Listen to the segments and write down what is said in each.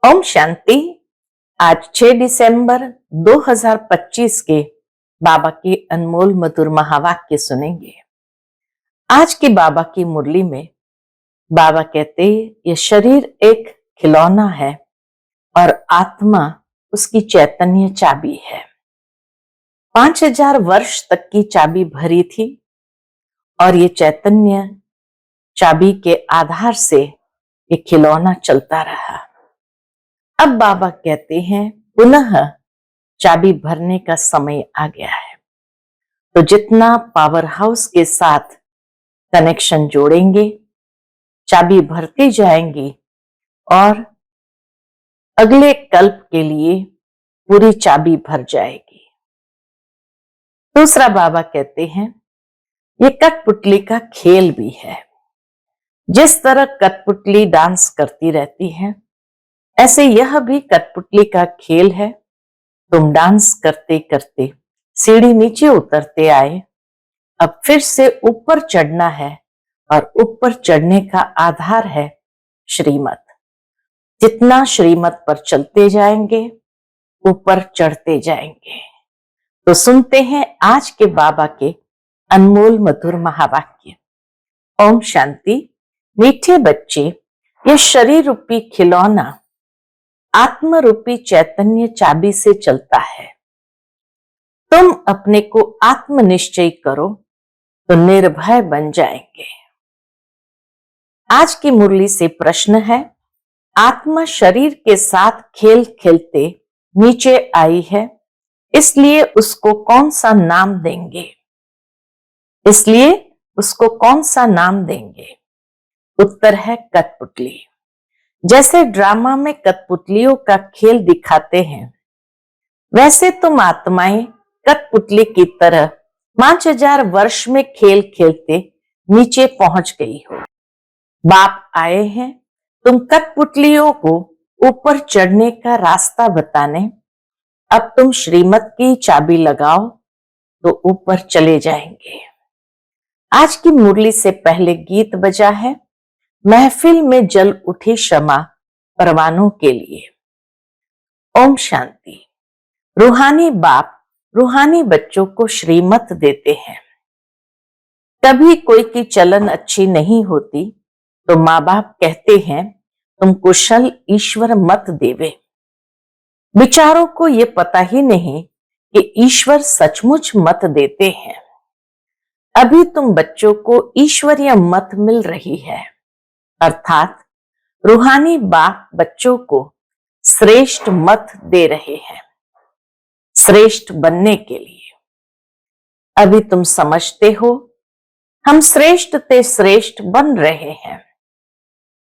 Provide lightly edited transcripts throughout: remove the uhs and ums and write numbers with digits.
ओम शांति। आज 6 दिसंबर 2025 के बाबा के अनमोल मधुर महावाक्य सुनेंगे। आज की बाबा की मुरली में बाबा कहते ये शरीर एक खिलौना है और आत्मा उसकी चैतन्य चाबी है। 5000 वर्ष तक की चाबी भरी थी और ये चैतन्य चाबी के आधार से ये खिलौना चलता रहा। अब बाबा कहते हैं पुनः चाबी भरने का समय आ गया है। तो जितना पावर हाउस के साथ कनेक्शन जोड़ेंगे, चाबी भरती जाएंगी और अगले कल्प के लिए पूरी चाबी भर जाएगी। दूसरा बाबा कहते हैं ये कठपुतली का खेल भी है। जिस तरह कठपुतली डांस करती रहती है, ऐसे यह भी कठपुतली का खेल है। तुम डांस करते करते सीढ़ी नीचे उतरते आए, अब फिर से ऊपर चढ़ना है और ऊपर चढ़ने का आधार है श्रीमत। जितना श्रीमत पर चलते जाएंगे, ऊपर चढ़ते जाएंगे। तो सुनते हैं आज के बाबा के अनमोल मधुर महावाक्य। ओम शांति। मीठे बच्चे, ये शरीर रूपी खिलौना आत्म रूपी चैतन्य चाबी से चलता है। तुम अपने को आत्मनिश्चय करो तो निर्भय बन जाएंगे। आज की मुरली से प्रश्न है, आत्मा शरीर के साथ खेल खेलते नीचे आई है, इसलिए उसको कौन सा नाम देंगे? उत्तर है कठपुतली। जैसे ड्रामा में कठपुतलियों का खेल दिखाते हैं, वैसे तुम आत्माएं कठपुतली की तरह 5000 वर्ष में खेल खेलते नीचे पहुंच गई हो। बाप आए हैं तुम कठपुतलियों को ऊपर चढ़ने का रास्ता बताने। अब तुम श्रीमत की चाबी लगाओ तो ऊपर चले जाएंगे। आज की मुरली से पहले गीत बजा है, महफिल में जल उठी शमा परवानों के लिए। ओम शांति। रूहानी बाप रूहानी बच्चों को श्रीमत देते हैं। कभी कोई की चलन अच्छी नहीं होती तो माँ बाप कहते हैं तुम कुशल ईश्वर मत देवे। बिचारों को ये पता ही नहीं कि ईश्वर सचमुच मत देते हैं। अभी तुम बच्चों को ईश्वरीय मत मिल रही है, अर्थात रूहानी बाप बच्चों को श्रेष्ठ मत दे रहे हैं, श्रेष्ठ बनने के लिए। अभी तुम समझते हो हम श्रेष्ठ ते श्रेष्ठ बन रहे हैं।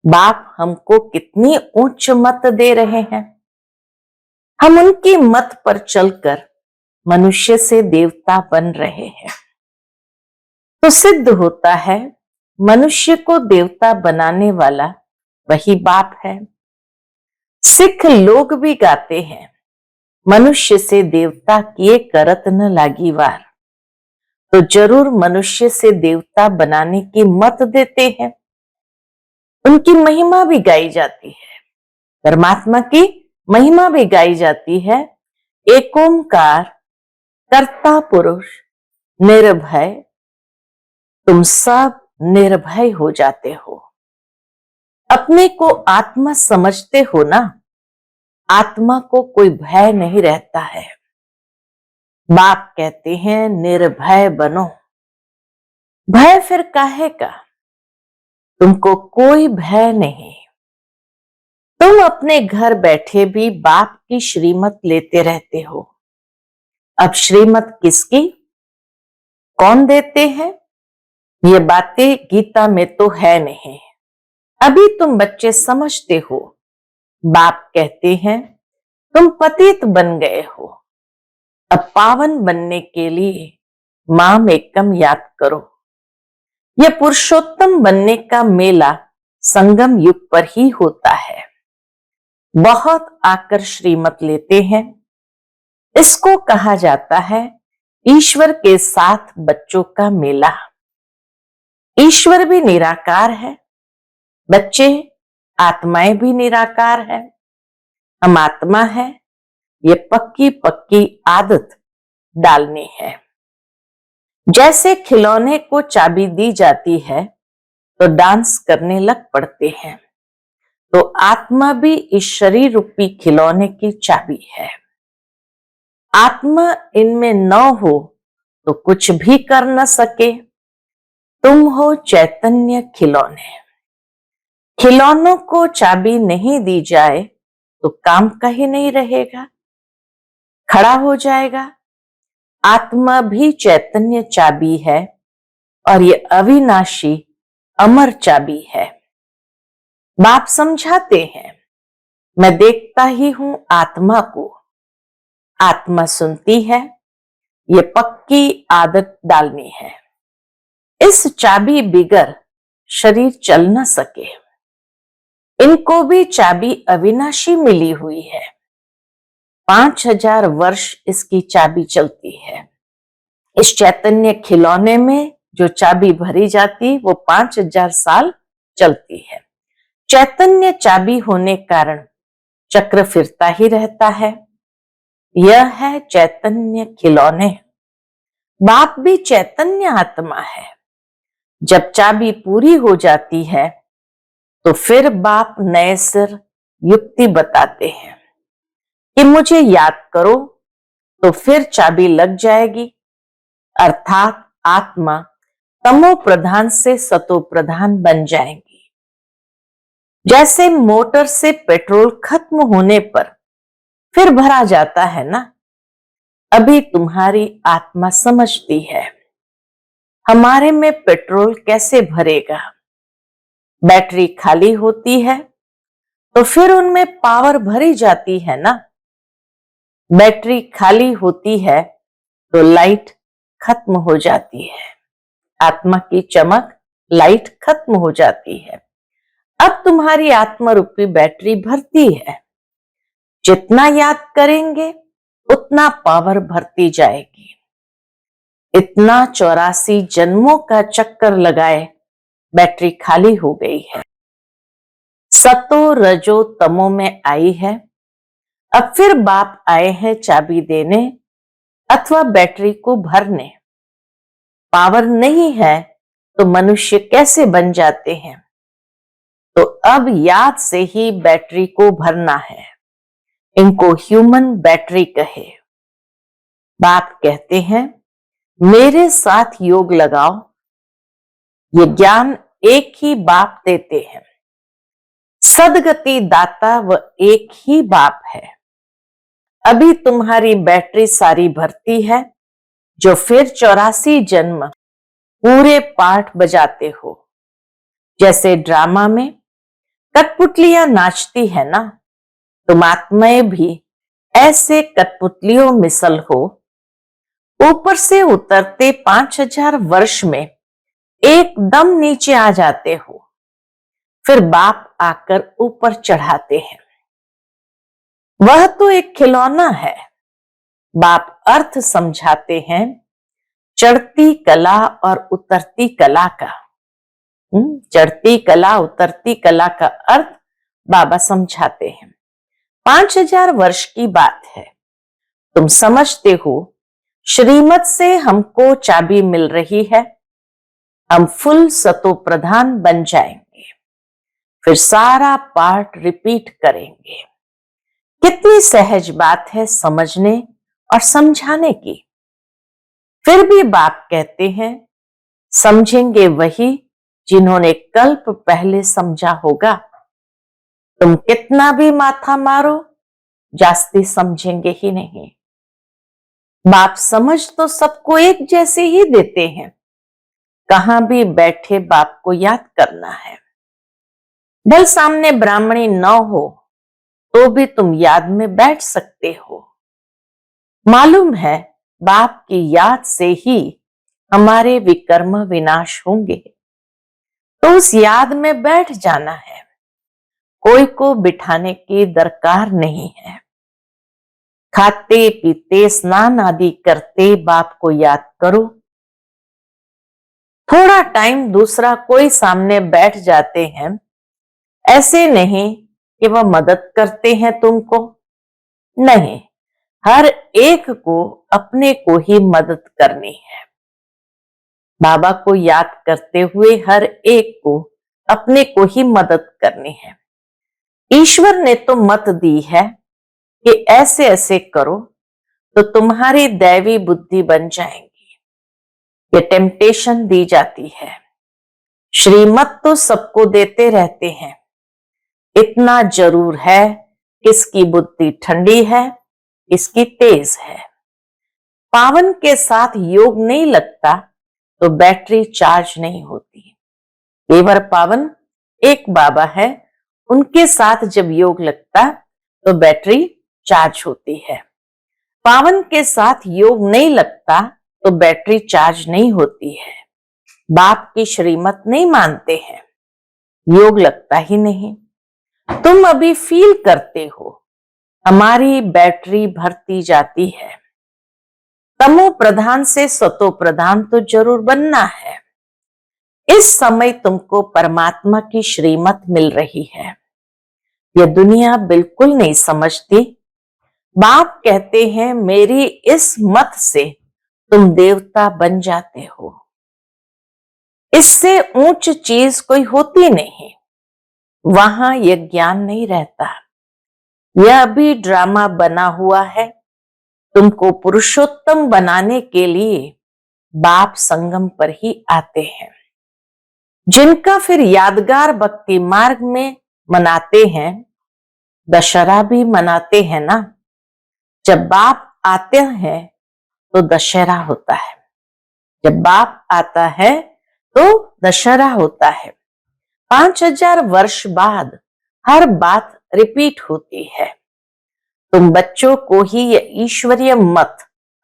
बाप हमको कितनी उच्च मत दे रहे हैं। हम उनकी मत पर चलकर मनुष्य से देवता बन रहे हैं। तो सिद्ध होता है मनुष्य को देवता बनाने वाला वही बाप है। सिख लोग भी गाते हैं, मनुष्य से देवता किए करत न लागी वार। तो जरूर मनुष्य से देवता बनाने की मत देते हैं। उनकी महिमा भी गाई जाती है, परमात्मा की महिमा भी गाई जाती है। एक ओंकार कर्ता पुरुष निर्भय, तुम सब निर्भय हो जाते हो। अपने को आत्मा समझते हो ना, आत्मा को कोई भय नहीं रहता है। बाप कहते हैं निर्भय बनो। भय फिर काहे का? तुमको कोई भय नहीं। तुम अपने घर बैठे भी बाप की श्रीमत लेते रहते हो। अब श्रीमत किसकी, कौन देते हैं? ये बातें गीता में तो है नहीं। अभी तुम बच्चे समझते हो। बाप कहते हैं तुम पतित बन गए हो, अब पावन बनने के लिए माम एकम याद करो। यह पुरुषोत्तम बनने का मेला संगम युग पर ही होता है। बहुत आकर श्रीमत लेते हैं। इसको कहा जाता है ईश्वर के साथ बच्चों का मेला। ईश्वर भी निराकार है, बच्चे आत्माएं भी निराकार है। हम आत्मा है, ये पक्की पक्की आदत डालनी है। जैसे खिलौने को चाबी दी जाती है तो डांस करने लग पड़ते हैं, तो आत्मा भी इस शरीर रूपी खिलौने की चाबी है। आत्मा इनमें न हो तो कुछ भी कर न सके। तुम हो चैतन्य खिलौने। खिलौनों को चाबी नहीं दी जाए तो काम का ही नहीं रहेगा, खड़ा हो जाएगा। आत्मा भी चैतन्य चाबी है और ये अविनाशी अमर चाबी है। बाप समझाते हैं, मैं देखता ही हूं आत्मा को। आत्मा सुनती है, ये पक्की आदत डालनी है। इस चाबी बिगर शरीर चल न सके। इनको भी चाबी अविनाशी मिली हुई है। 5000 वर्ष इसकी चाबी चलती है। इस चैतन्य खिलौने में जो चाबी भरी जाती वो 5000 साल चलती है। चैतन्य चाबी होने कारण चक्र फिरता ही रहता है। यह है चैतन्य खिलौने। बाप भी चैतन्य आत्मा है। जब चाबी पूरी हो जाती है तो फिर बाप नए सिर युक्ति बताते हैं कि मुझे याद करो, तो फिर चाबी लग जाएगी। अर्थात आत्मा तमो प्रधान से सतो प्रधान बन जाएंगी। जैसे मोटर से पेट्रोल खत्म होने पर फिर भरा जाता है ना, अभी तुम्हारी आत्मा समझती है हमारे में पेट्रोल कैसे भरेगा। बैटरी खाली होती है तो फिर उनमें पावर भरी जाती है ना। बैटरी खाली होती है तो लाइट खत्म हो जाती है। आत्मा की चमक, लाइट खत्म हो जाती है। अब तुम्हारी आत्मा रूपी बैटरी भरती है। जितना याद करेंगे उतना पावर भरती जाएगी। इतना 84 जन्मों का चक्कर लगाए बैटरी खाली हो गई है। सतो रजो तमो में आई है। अब फिर बाप आए हैं चाबी देने अथवा बैटरी को भरने। पावर नहीं है तो मनुष्य कैसे बन जाते हैं? तो अब याद से ही बैटरी को भरना है। इनको ह्यूमन बैटरी कहे। बाप कहते हैं मेरे साथ योग लगाओ। ये ज्ञान एक ही बाप देते हैं। सदगति दाता व एक ही बाप है। अभी तुम्हारी बैटरी सारी भरती है, जो फिर 84 जन्म पूरे पाठ बजाते हो। जैसे ड्रामा में कठपुतलियां नाचती है ना, तुम आत्माएं भी ऐसे कठपुतलियों मिसल हो। ऊपर से उतरते 5000 वर्ष में एकदम नीचे आ जाते हो, फिर बाप आकर ऊपर चढ़ाते हैं। वह तो एक खिलौना है। बाप अर्थ समझाते हैं चढ़ती कला और उतरती कला का। चढ़ती कला उतरती कला का अर्थ बाबा समझाते हैं। 5000 वर्ष की बात है। तुम समझते हो श्रीमत से हमको चाबी मिल रही है, हम फुल सतो प्रधान बन जाएंगे, फिर सारा पाठ रिपीट करेंगे। कितनी सहज बात है समझने और समझाने की। फिर भी बाप कहते हैं समझेंगे वही जिन्होंने कल्प पहले समझा होगा। तुम कितना भी माथा मारो, जास्ती समझेंगे ही नहीं। बाप समझ तो सबको एक जैसे ही देते हैं। कहां भी बैठे बाप को याद करना है। भल सामने ब्राह्मणी न हो तो भी तुम याद में बैठ सकते हो। मालूम है बाप की याद से ही हमारे विकर्म विनाश होंगे, तो उस याद में बैठ जाना है। कोई को बिठाने की दरकार नहीं है। खाते पीते स्नान आदि करते बाप को याद करो। थोड़ा टाइम दूसरा कोई सामने बैठ जाते हैं, ऐसे नहीं कि वह मदद करते हैं तुमको। नहीं, हर एक को अपने को ही मदद करनी है। बाबा को याद करते हुए हर एक को अपने को ही मदद करनी है। ईश्वर ने तो मत दी है कि ऐसे ऐसे करो तो तुम्हारी दैवी बुद्धि बन जाएंगी। ये टेम्पटेशन दी जाती है। श्रीमत तो सबको देते रहते हैं। इतना जरूर है किसकी बुद्धि ठंडी है, किसकी तेज है। पावन के साथ योग नहीं लगता तो बैटरी चार्ज नहीं होती। केवल पावन एक बाबा है, उनके साथ जब योग लगता तो बैटरी चार्ज होती है। पावन के साथ योग नहीं लगता तो बैटरी चार्ज नहीं होती है। बाप की श्रीमत नहीं मानते हैं, योग लगता ही नहीं। तुम अभी फील करते हो हमारी बैटरी भरती जाती है। तमो प्रधान से सतो प्रधान तो जरूर बनना है। इस समय तुमको परमात्मा की श्रीमत मिल रही है। यह दुनिया बिल्कुल नहीं समझती। बाप कहते हैं मेरी इस मत से तुम देवता बन जाते हो। इससे ऊंच चीज कोई होती नहीं। वहां यह ज्ञान नहीं रहता। यह अभी ड्रामा बना हुआ है। तुमको पुरुषोत्तम बनाने के लिए बाप संगम पर ही आते हैं। जिनका फिर यादगार भक्ति मार्ग में मनाते हैं, दशहरा भी मनाते हैं ना। जब बाप आते हैं तो दशहरा होता है। जब बाप आता है तो दशहरा होता है। 5000 वर्ष बाद हर बात रिपीट होती है। तुम बच्चों को ही यह ईश्वरीय मत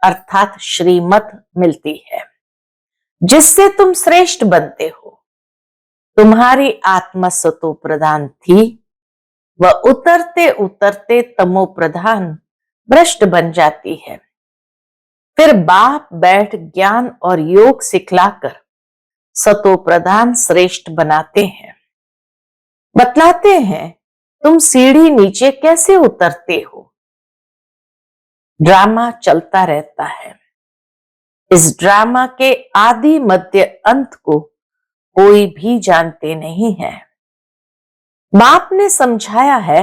अर्थात श्रीमत मिलती है, जिससे तुम श्रेष्ठ बनते हो। तुम्हारी आत्मा सतो प्रधान थी, वह उतरते उतरते तमो प्रधान भ्रष्ट बन जाती है। फिर बाप बैठ ज्ञान और योग सिखलाकर सतो प्रधान श्रेष्ठ बनाते हैं। बतलाते हैं तुम सीढ़ी नीचे कैसे उतरते हो। ड्रामा चलता रहता है। इस ड्रामा के आदि मध्य अंत को कोई भी जानते नहीं है। बाप ने समझाया है,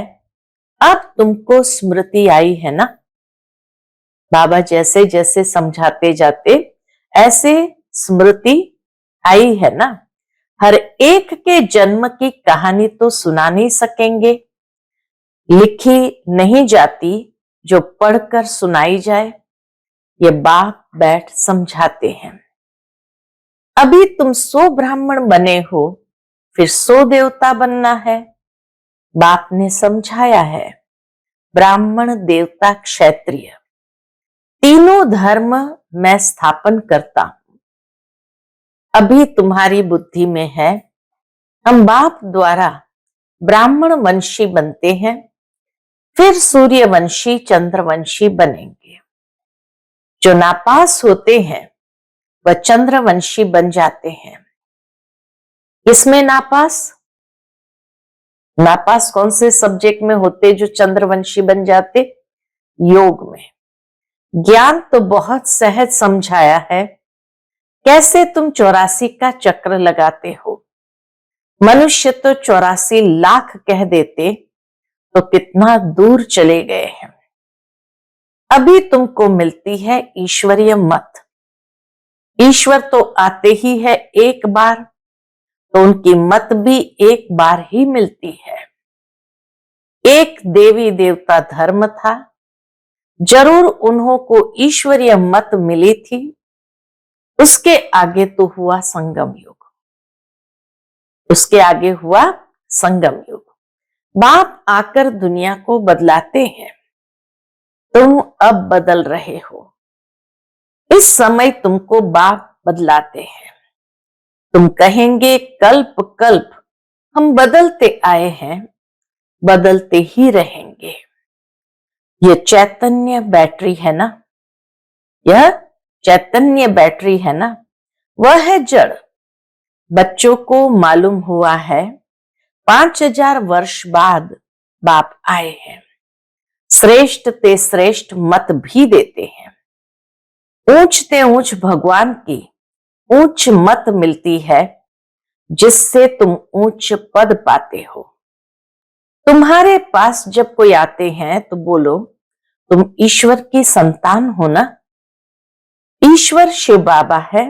अब तुमको स्मृति आई है ना। बाबा जैसे जैसे समझाते जाते ऐसे स्मृति आई है ना। हर एक के जन्म की कहानी तो सुना नहीं सकेंगे, लिखी नहीं जाती जो पढ़कर सुनाई जाए। ये बाप बैठ समझाते हैं। अभी तुम 100 ब्राह्मण बने हो, फिर 100 देवता बनना है। बाप ने समझाया है, ब्राह्मण देवता क्षत्रिय तीनों धर्म मैं स्थापन करता हूं। अभी तुम्हारी बुद्धि में है हम बाप द्वारा ब्राह्मण वंशी बनते हैं, फिर सूर्यवंशी चंद्रवंशी बनेंगे। जो नापास होते हैं वह चंद्रवंशी बन जाते हैं। किसमें नापास? नापास कौन से सब्जेक्ट में होते जो चंद्रवंशी बन जाते? योग में। ज्ञान तो बहुत सहज समझाया है, कैसे तुम 84 का चक्र लगाते हो। मनुष्य तो 84 लाख कह देते तो कितना दूर चले गए हैं। अभी तुमको मिलती है ईश्वरीय मत। ईश्वर तो आते ही है एक बार, तो उनकी मत भी एक बार ही मिलती है। एक देवी देवता धर्म था, जरूर उन्हों को ईश्वरीय मत मिली थी। उसके आगे तो हुआ संगम युग। उसके आगे हुआ संगम युग। बाप आकर दुनिया को बदलाते हैं। तुम अब बदल रहे हो। इस समय तुमको बाप बदलाते हैं। तुम कहेंगे कल्प कल्प हम बदलते आए हैं, बदलते ही रहेंगे। यह चैतन्य बैटरी है ना, यह चैतन्य बैटरी है ना, वह है जड़। बच्चों को मालूम हुआ है 5000 वर्ष बाद बाप आए हैं। श्रेष्ठ ते श्रेष्ठ मत भी देते हैं। ऊंच ते ऊंच भगवान की ऊंच मत मिलती है, जिससे तुम ऊंच पद पाते हो। तुम्हारे पास जब कोई आते हैं तो बोलो, तुम ईश्वर की संतान हो ना। ईश्वर शिव बाबा है,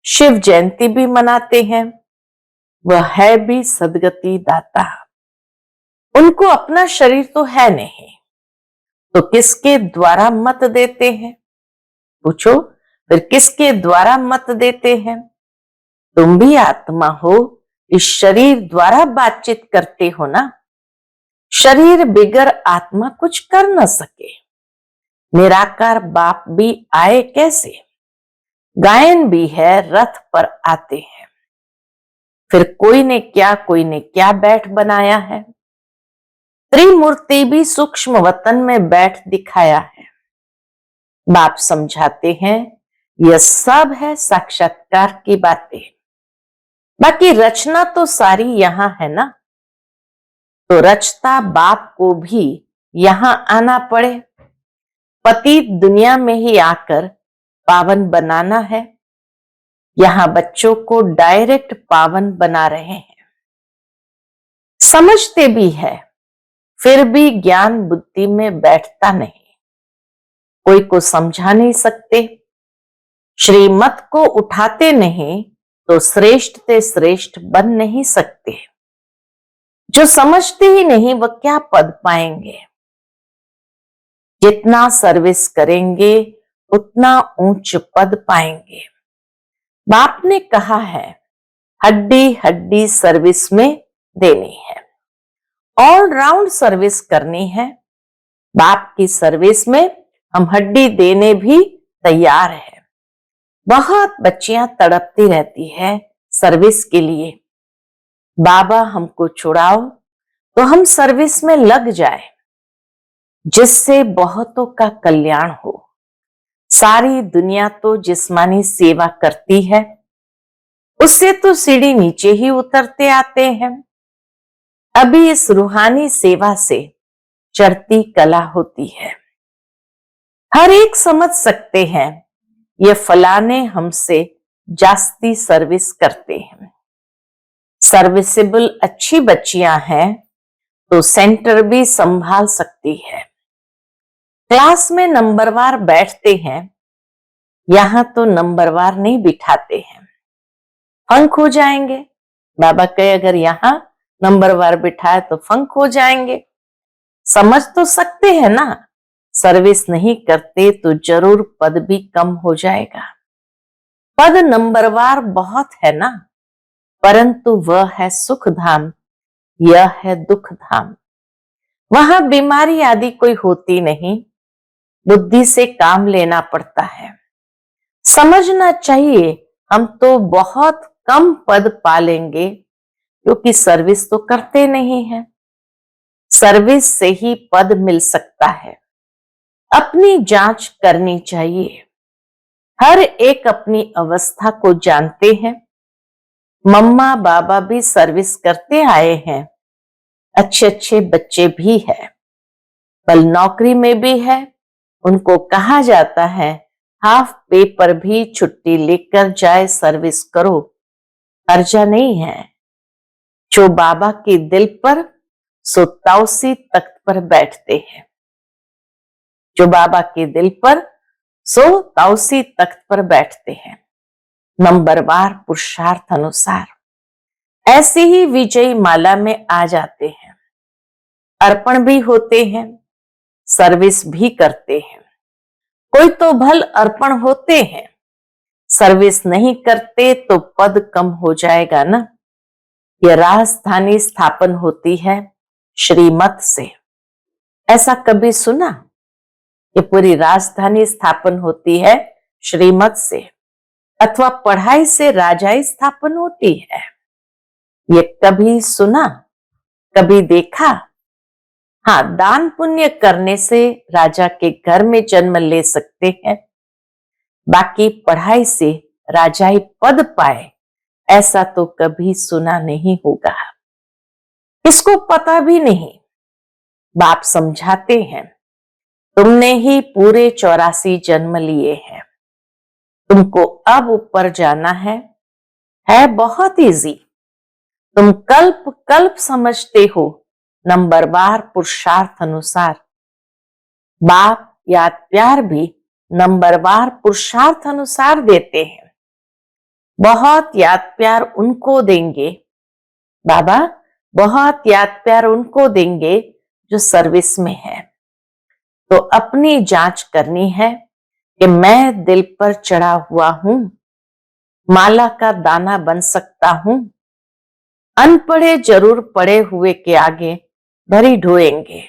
शिव जयंती भी मनाते हैं, वह है भी सदगति दाता। उनको अपना शरीर तो है नहीं, तो किसके द्वारा मत देते हैं? पूछो, फिर किसके द्वारा मत देते हैं? तुम भी आत्मा हो, इस शरीर द्वारा बातचीत करते हो ना। शरीर बिगर आत्मा कुछ कर न सके। निराकार बाप भी आए कैसे? गायन भी है, रथ पर आते हैं। फिर कोई ने क्या बैठ बनाया है। त्रिमूर्ति भी सूक्ष्म वतन में बैठ दिखाया है। बाप समझाते हैं, यह सब है साक्षात्कार की बातें। बाकी रचना तो सारी यहां है ना। तो रचता बाप को भी यहां आना पड़े। पति दुनिया में ही आकर पावन बनाना है। यहां बच्चों को डायरेक्ट पावन बना रहे हैं। समझते भी है, फिर भी ज्ञान बुद्धि में बैठता नहीं। कोई को समझा नहीं सकते, श्रीमत को उठाते नहीं, तो श्रेष्ठ ते श्रेष्ठ बन नहीं सकते। जो समझते ही नहीं वह क्या पद पाएंगे। जितना सर्विस करेंगे उतना ऊंच पद पाएंगे। बाप ने कहा है, हड्डी हड्डी सर्विस में देनी है, ऑल राउंड सर्विस करनी है। बाप की सर्विस में हम हड्डी देने भी तैयार है। बहुत बच्चियां तड़पती रहती है सर्विस के लिए, बाबा हमको छुड़ाओ तो हम सर्विस में लग जाए, जिससे बहुतों का कल्याण हो। सारी दुनिया तो जिस्मानी सेवा करती है, उससे तो सीढ़ी नीचे ही उतरते आते हैं। अभी इस रूहानी सेवा से चढ़ती कला होती है। हर एक समझ सकते हैं, ये फलाने हमसे जास्ती सर्विस करते हैं। सर्विसेबल अच्छी बच्चियां हैं तो सेंटर भी संभाल सकती है। क्लास में नंबरवार बैठते हैं, यहां तो नंबरवार नहीं बिठाते हैं, फंक हो जाएंगे। बाबा कहे अगर यहां नंबरवार बिठाए तो फंक हो जाएंगे। समझ तो सकते हैं ना, सर्विस नहीं करते तो जरूर पद भी कम हो जाएगा। पद नंबरवार बहुत है ना, परंतु वह है सुख धाम, यह है दुख धाम। वहां बीमारी आदि कोई होती नहीं, बुद्धि से काम लेना पड़ता है। समझना चाहिए, हम तो बहुत कम पद पालेंगे क्योंकि सर्विस तो करते नहीं है। सर्विस से ही पद मिल सकता है। अपनी जांच करनी चाहिए। हर एक अपनी अवस्था को जानते हैं। मम्मा बाबा भी सर्विस करते आए हैं, अच्छे अच्छे बच्चे भी हैं, कल नौकरी में भी है। उनको कहा जाता है हाफ पे पर भी छुट्टी लेकर जाए, सर्विस करो, हर्जा नहीं है। जो बाबा के दिल पर सो ताउसी तख्त पर बैठते हैं। जो बाबा के दिल पर सो ताउसी तख्त पर बैठते हैं, नंबरवार पुरुषार्थ अनुसार ऐसे ही विजयी माला में आ जाते हैं। अर्पण भी होते हैं, सर्विस भी करते हैं। कोई तो भल अर्पण होते हैं, सर्विस नहीं करते तो पद कम हो जाएगा ना। यह राजधानी स्थापन होती है श्रीमत से। ऐसा कभी सुना? ये पूरी राजधानी स्थापन होती है श्रीमत से, अथवा पढ़ाई से राजाई स्थापन होती है। ये कभी सुना, कभी देखा? हाँ, दान पुण्य करने से राजा के घर में जन्म ले सकते हैं, बाकी पढ़ाई से राजाई पद पाए ऐसा तो कभी सुना नहीं होगा। इसको पता भी नहीं। बाप समझाते हैं, तुमने ही पूरे 84 जन्म लिए हैं, तुमको अब ऊपर जाना है बहुत इजी। तुम कल्प कल्प समझते हो, नंबरवार पुरुषार्थ अनुसार। बाप याद प्यार भी नंबरवार पुरुषार्थ अनुसार देते हैं। बहुत याद प्यार उनको देंगे बाबा, बहुत याद प्यार उनको देंगे जो सर्विस में है। तो अपनी जांच करनी है कि मैं दिल पर चढ़ा हुआ हूं, माला का दाना बन सकता हूं। अनपढ़े जरूर पढ़े हुए के आगे भरी ढोएंगे।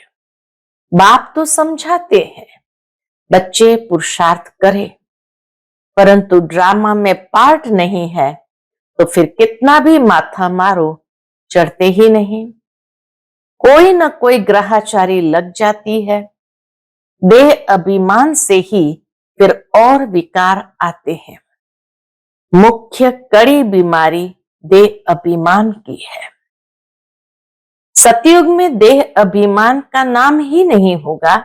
बाप तो समझाते हैं बच्चे पुरुषार्थ करें, परंतु ड्रामा में पार्ट नहीं है तो फिर कितना भी माथा मारो चढ़ते ही नहीं। कोई न कोई ग्रहाचारी लग जाती है। देह अभिमान से ही फिर और विकार आते हैं। मुख्य कड़ी बीमारी देह अभिमान की है। सतयुग में देह अभिमान का नाम ही नहीं होगा,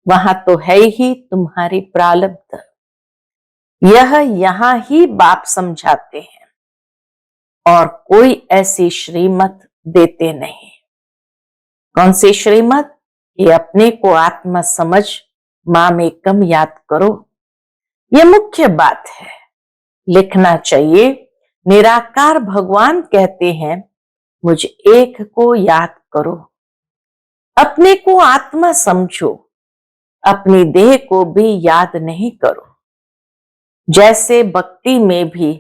वहां तो है ही तुम्हारी प्रारब्ध। यह यहां ही बाप समझाते हैं और कोई ऐसी श्रीमत देते नहीं। कौन सी श्रीमत? ये अपने को आत्मा समझ माम एकम याद करो। यह मुख्य बात है, लिखना चाहिए। निराकार भगवान कहते हैं मुझ एक को याद करो। अपने को आत्मा समझो, अपनी देह को भी याद नहीं करो। जैसे भक्ति में भी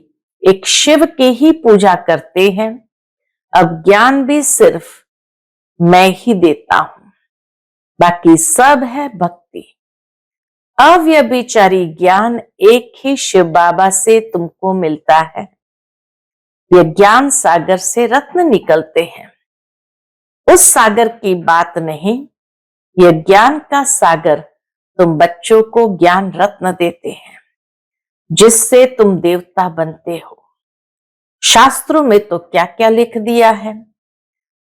एक शिव के ही पूजा करते हैं, अब ज्ञान भी सिर्फ मैं ही देता हूं, बाकी सब है भक्ति। अव्यभिचारी ज्ञान एक ही शिव बाबा से तुमको मिलता है। यह ज्ञान सागर से रत्न निकलते हैं, उस सागर की बात नहीं। यह ज्ञान का सागर तुम बच्चों को ज्ञान रत्न देते हैं, जिससे तुम देवता बनते हो। शास्त्रों में तो क्या क्या लिख दिया है।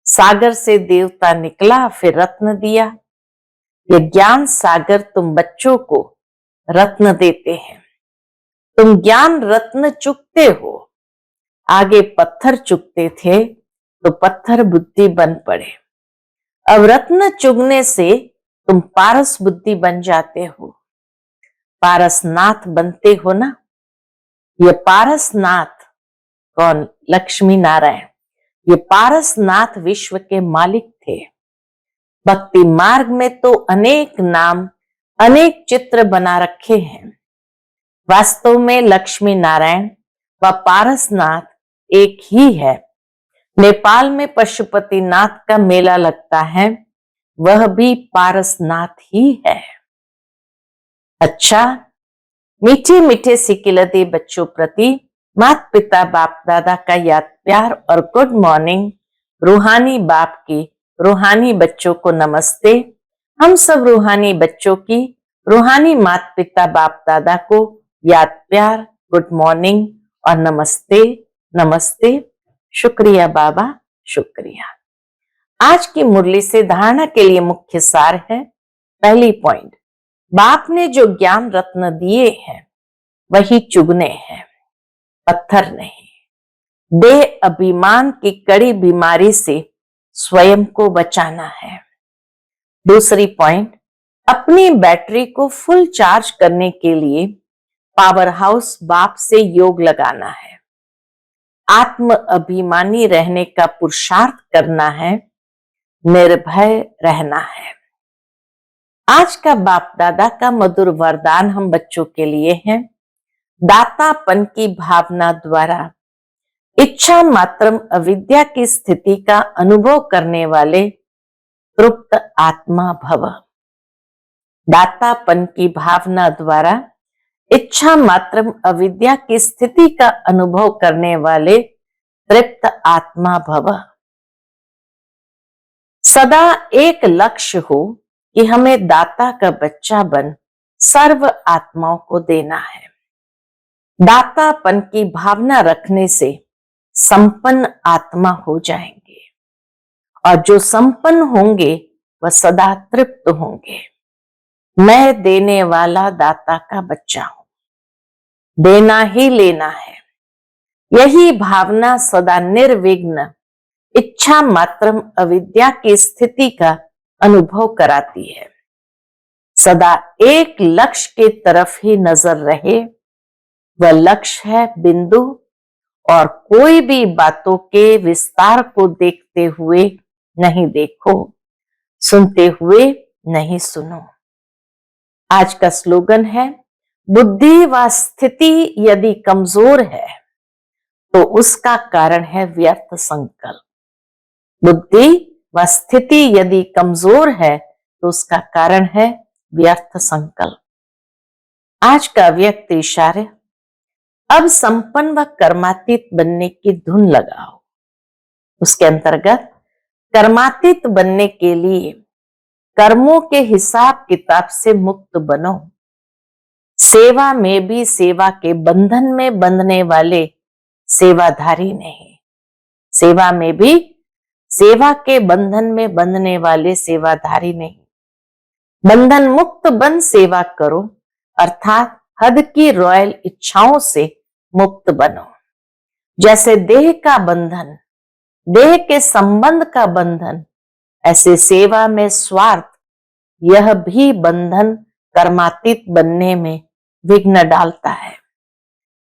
सागर से देवता निकला, फिर रत्न दिया। यह ज्ञान सागर तुम बच्चों को रत्न देते हैं। तुम ज्ञान रत्न चुकते हो। आगे पत्थर चुकते थे तो पत्थर बुद्धि बन पड़े। अब रत्न चुगने से तुम पारस बुद्धि बन जाते हो, पारसनाथ बनते हो ना। ये पारसनाथ कौन? लक्ष्मी नारायण। ये पारसनाथ विश्व के मालिक थे। भक्ति मार्ग में तो अनेक नाम, अनेक चित्र बना रखे हैं। वास्तव में लक्ष्मी नारायण व पारसनाथ एक ही है। नेपाल में पशुपतिनाथ का मेला लगता है, वह भी पारसनाथ ही है। अच्छा, मीठे मीठे सिकिलते बच्चों प्रति माता पिता बाप दादा का याद प्यार और गुड मॉर्निंग। रूहानी बाप की रूहानी बच्चों को नमस्ते। हम सब रूहानी बच्चों की रूहानी माता पिता बाप दादा को याद प्यार, गुड मॉर्निंग और नमस्ते नमस्ते। शुक्रिया बाबा, शुक्रिया। आज की मुरली से धारणा के लिए मुख्य सार है। पहली पॉइंट, बाप ने जो ज्ञान रत्न दिए हैं वही चुगने हैं, पत्थर नहीं। देह अभिमान की कड़ी बीमारी से स्वयं को बचाना है। दूसरी पॉइंट, अपनी बैटरी को फुल चार्ज करने के लिए पावर हाउस बाप से योग लगाना है। आत्म अभिमानी रहने का पुरुषार्थ करना है, निर्भय रहना है। आज का बाप दादा का मधुर वरदान हम बच्चों के लिए है। दातापन की भावना द्वारा इच्छा मात्रम अविद्या की स्थिति का अनुभव करने वाले तृप्त आत्मा भव। दातापन की भावना द्वारा इच्छा मात्रम अविद्या की स्थिति का अनुभव करने वाले तृप्त आत्मा भव। सदा एक लक्ष्य हो कि हमें दाता का बच्चा बन सर्व आत्माओं को देना है। दातापन की भावना रखने से संपन्न आत्मा हो जाएंगे, और जो संपन्न होंगे वह सदा तृप्त होंगे। मैं देने वाला दाता का बच्चा हूं, देना ही लेना है। यही भावना सदा निर्विघ्न इच्छा मात्रम अविद्या की स्थिति का अनुभव कराती है। सदा एक लक्ष्य की तरफ ही नजर रहे, वह लक्ष्य है बिंदु, और कोई भी बातों के विस्तार को देखते हुए नहीं देखो, सुनते हुए नहीं सुनो। आज का स्लोगन है, बुद्धि व स्थिति यदि कमजोर है तो उसका कारण है व्यर्थ संकल्प। बुद्धि व स्थिति यदि कमजोर है तो उसका कारण है व्यर्थ संकल्प। आज का व्यक्त इशारे, अब संपन्न व कर्मातीत बनने की धुन लगाओ। उसके अंतर्गत कर्मातीत बनने के लिए कर्मों के हिसाब किताब से मुक्त बनो। सेवा में भी सेवा के बंधन में बंधने वाले सेवाधारी नहीं, सेवा में भी सेवा के बंधन में बंधने वाले सेवाधारी नहीं। बंधन मुक्त बन सेवा करो, अर्थात हद की रॉयल इच्छाओं से मुक्त बनो। जैसे देह का बंधन, देह के संबंध का बंधन, ऐसे सेवा में स्वार्थ, यह भी बंधन कर्मातीत बनने में विघ्न डालता है।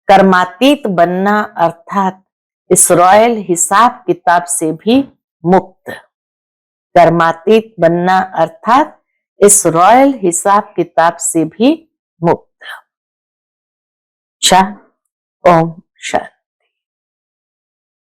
कर्मातीत बनना अर्थात इस रॉयल हिसाब किताब से भी मुक्त। कर्मातीत बनना अर्थात इस रॉयल हिसाब किताब से भी मुक्त। ओम शांति।